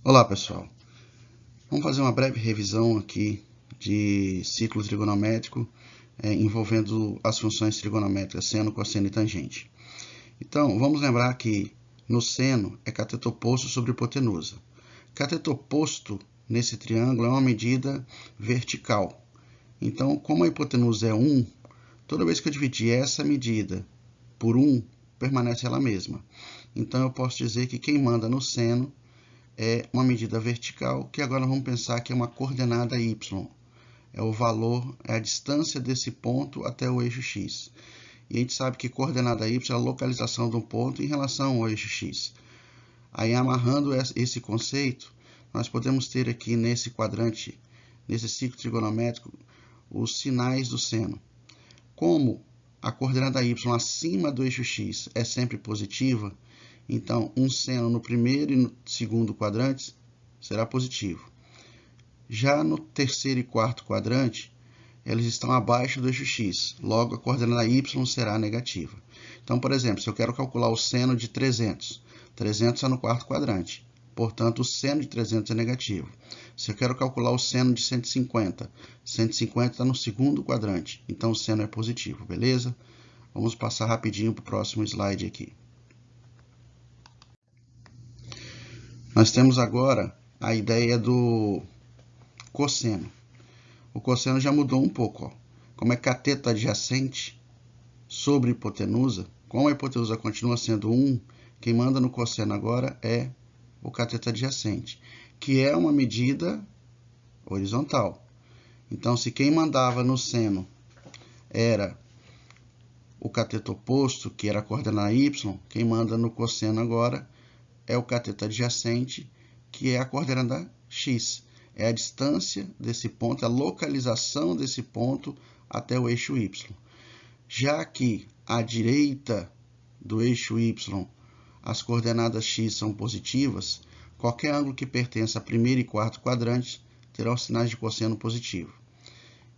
Olá, pessoal. Vamos fazer uma breve revisão aqui de ciclo trigonométrico envolvendo as funções trigonométricas seno, cosseno e tangente. Então, vamos lembrar que no seno é cateto oposto sobre hipotenusa. Cateto oposto nesse triângulo é uma medida vertical. Então, como a hipotenusa é 1, toda vez que eu dividir essa medida por 1, permanece ela mesma. Então, eu posso dizer que quem manda no seno é uma medida vertical, que agora vamos pensar que é uma coordenada y. É o valor, é a distância desse ponto até o eixo x. E a gente sabe que coordenada y é a localização de um ponto em relação ao eixo x. Aí, amarrando esse conceito, nós podemos ter aqui nesse quadrante, nesse ciclo trigonométrico, os sinais do seno. Como a coordenada y acima do eixo x é sempre positiva, então um seno no primeiro e no segundo quadrantes será positivo. Já no terceiro e quarto quadrante, eles estão abaixo do eixo x, logo a coordenada y será negativa. Então, por exemplo, se eu quero calcular o seno de 300, 300 é no quarto quadrante, portanto o seno de 300 é negativo. Se eu quero calcular o seno de 150, 150 está no segundo quadrante, então o seno é positivo, beleza? Vamos passar rapidinho para o próximo slide aqui. Nós temos agora a ideia do cosseno. O cosseno já mudou um pouco. Ó. Como é cateto adjacente sobre hipotenusa, como a hipotenusa continua sendo 1, quem manda no cosseno agora é o cateto adjacente, que é uma medida horizontal. Então, se quem mandava no seno era o cateto oposto, que era a coordenada y, quem manda no cosseno agora é o cateto adjacente, que é a coordenada x. É a distância desse ponto, a localização desse ponto até o eixo y. Já que à direita do eixo y as coordenadas x são positivas, qualquer ângulo que pertença a primeiro e quarto quadrante terá os sinais de cosseno positivo.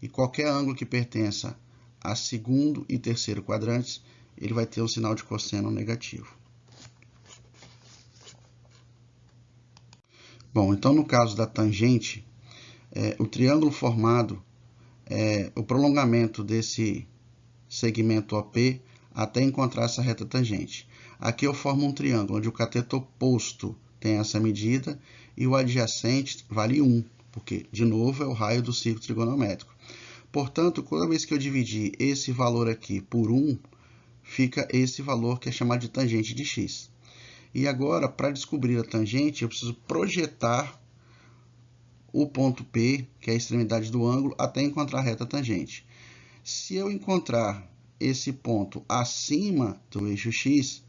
E qualquer ângulo que pertença a segundo e terceiro quadrantes, ele vai ter um sinal de cosseno negativo. Bom, então no caso da tangente, o triângulo formado, o prolongamento desse segmento OP até encontrar essa reta tangente. Aqui eu formo um triângulo onde o cateto oposto tem essa medida e o adjacente vale 1, porque, de novo, é o raio do círculo trigonométrico. Portanto, toda vez que eu dividir esse valor aqui por 1, fica esse valor que é chamado de tangente de x. E agora, para descobrir a tangente, eu preciso projetar o ponto P, que é a extremidade do ângulo, até encontrar a reta tangente. Se eu encontrar esse ponto acima do eixo x,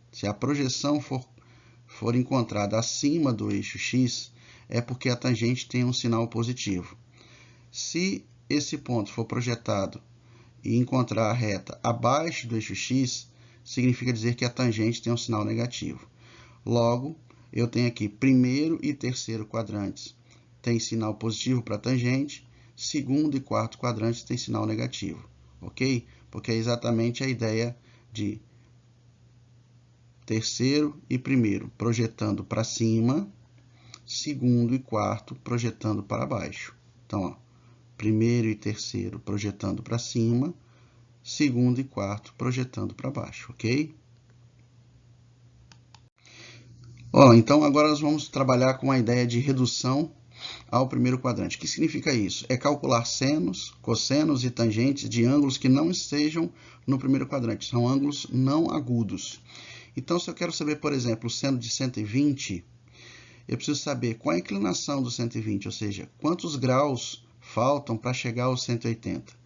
se a projeção for encontrada acima do eixo x, é porque a tangente tem um sinal positivo. Se esse ponto for projetado e encontrar a reta abaixo do eixo x, significa dizer que a tangente tem um sinal negativo. Logo, eu tenho aqui primeiro e terceiro quadrantes tem sinal positivo para a tangente, segundo e quarto quadrantes tem sinal negativo, ok? Porque é exatamente a ideia de terceiro e primeiro projetando para cima, segundo e quarto projetando para baixo. Então, ó, primeiro e terceiro projetando para cima, segundo e quarto projetando para baixo, ok? Então agora nós vamos trabalhar com a ideia de redução ao primeiro quadrante. O que significa isso? É calcular senos, cossenos e tangentes de ângulos que não estejam no primeiro quadrante. São ângulos não agudos. Então, se eu quero saber, por exemplo, o seno de 120, eu preciso saber qual a inclinação do 120, ou seja, quantos graus faltam para chegar aos 180.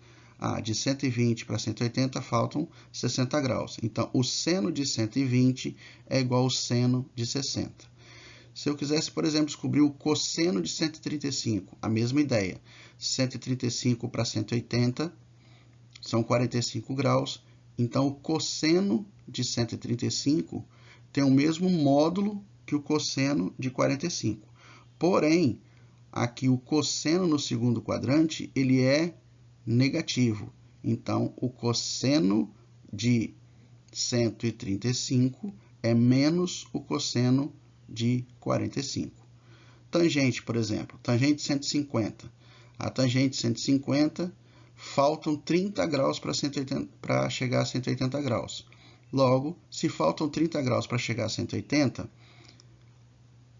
De 120 para 180 faltam 60 graus. Então, o seno de 120 é igual ao seno de 60. Se eu quisesse, por exemplo, descobrir o cosseno de 135, a mesma ideia. 135 para 180 são 45 graus. Então, o cosseno de 135 tem o mesmo módulo que o cosseno de 45. Porém, aqui o cosseno no segundo quadrante, ele é negativo. Então, o cosseno de 135 é menos o cosseno de 45. Tangente, por exemplo, tangente 150. A tangente 150, faltam 30 graus para chegar a 180 graus. Logo, se faltam 30 graus para chegar a 180,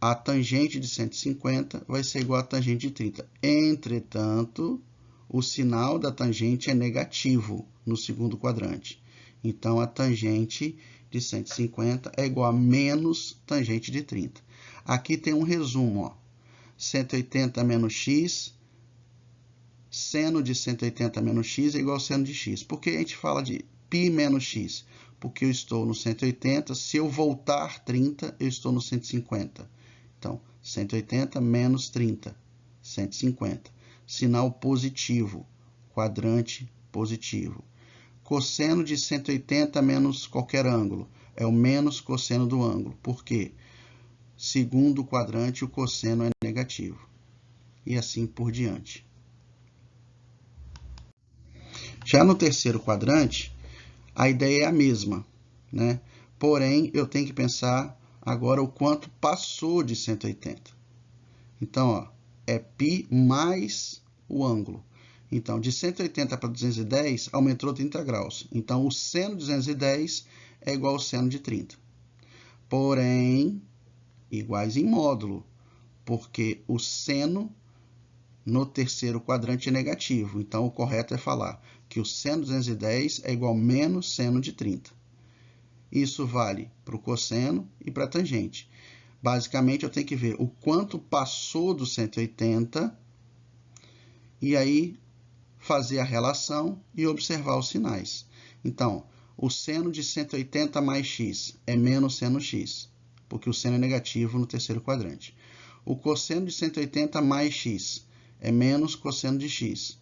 a tangente de 150 vai ser igual à tangente de 30. Entretanto, o sinal da tangente é negativo no segundo quadrante. Então, a tangente de 150 é igual a menos tangente de 30. Aqui tem um resumo, ó. 180 menos x, seno de 180 menos x é igual ao seno de x. Por que a gente fala de π menos x? Porque eu estou no 180, se eu voltar 30, eu estou no 150. Então, 180 menos 30, 150. Sinal positivo, quadrante positivo. Cosseno de 180 menos qualquer ângulo é o menos cosseno do ângulo. Por quê? Segundo quadrante, o cosseno é negativo. E assim por diante. Já no terceiro quadrante, a ideia é a mesma, né? Porém, eu tenho que pensar agora o quanto passou de 180. Então, ó, é π mais o ângulo. Então, de 180 para 210, aumentou 30 graus. Então, o seno de 210 é igual ao seno de 30. Porém, iguais em módulo, porque o seno no terceiro quadrante é negativo. Então, o correto é falar que o seno de 210 é igual a menos seno de 30. Isso vale para o cosseno e para a tangente. Basicamente, eu tenho que ver o quanto passou do 180 e aí fazer a relação e observar os sinais. Então, o seno de 180 mais x é menos seno x, porque o seno é negativo no terceiro quadrante. O cosseno de 180 mais x é menos cosseno de x,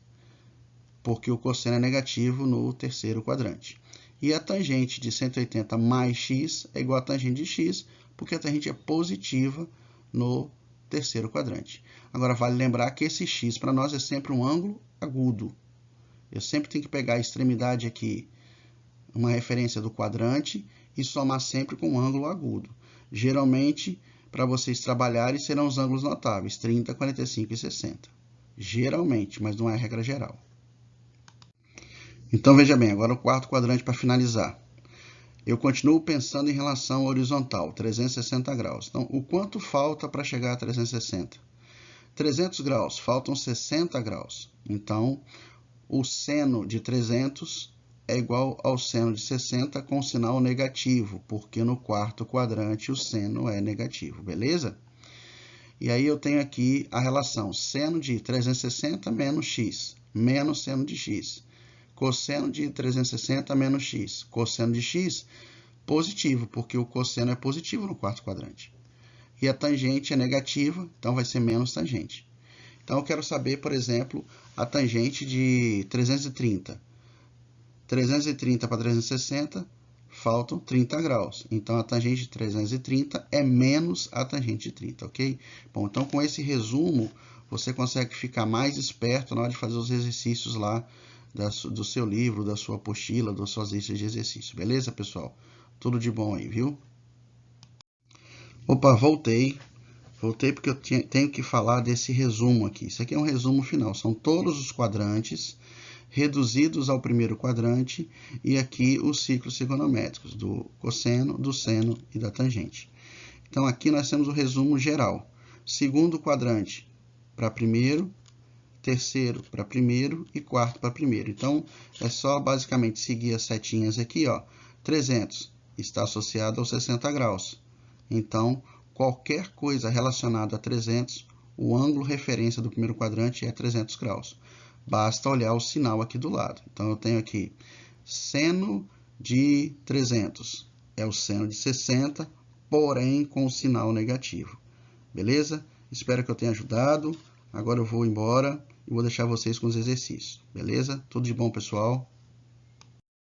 porque o cosseno é negativo no terceiro quadrante. E a tangente de 180 mais x é igual a tangente de x, porque a tangente é positiva no terceiro quadrante. Agora, vale lembrar que esse x para nós é sempre um ângulo agudo. Eu sempre tenho que pegar a extremidade aqui, uma referência do quadrante, e somar sempre com um ângulo agudo. Geralmente, para vocês trabalharem, serão os ângulos notáveis, 30, 45 e 60. Geralmente, mas não é a regra geral. Então, veja bem, agora o quarto quadrante para finalizar. Eu continuo pensando em relação ao horizontal, 360 graus. Então, o quanto falta para chegar a 360? 300 graus, faltam 60 graus. Então, o seno de 300 é igual ao seno de 60 com sinal negativo, porque no quarto quadrante o seno é negativo, beleza? E aí eu tenho aqui a relação seno de 360 menos x, menos seno de x. Cosseno de 360 menos x. Cosseno de x, positivo, porque o cosseno é positivo no quarto quadrante. E a tangente é negativa, então vai ser menos tangente. Então, eu quero saber, por exemplo, a tangente de 330. 330 para 360, faltam 30 graus. Então, a tangente de 330 é menos a tangente de 30, ok? Bom, então, com esse resumo, você consegue ficar mais esperto na hora de fazer os exercícios lá do seu livro, da sua apostila, das suas listas de exercício. Beleza, pessoal? Tudo de bom aí, viu? Opa, voltei. Voltei porque eu tenho que falar desse resumo aqui. Isso aqui é um resumo final. São todos os quadrantes reduzidos ao primeiro quadrante e aqui os ciclos trigonométricos do cosseno, do seno e da tangente. Então, aqui nós temos o resumo geral. Segundo quadrante para primeiro, terceiro para primeiro e quarto para primeiro. Então, é só basicamente seguir as setinhas aqui, ó. 300 está associado aos 60 graus. Então, qualquer coisa relacionada a 300, o ângulo referência do primeiro quadrante é 300 graus. Basta olhar o sinal aqui do lado. Então, eu tenho aqui seno de 300 é o seno de 60, porém com o sinal negativo. Beleza? Espero que eu tenha ajudado. Agora eu vou embora e vou deixar vocês com os exercícios. Beleza? Tudo de bom, pessoal?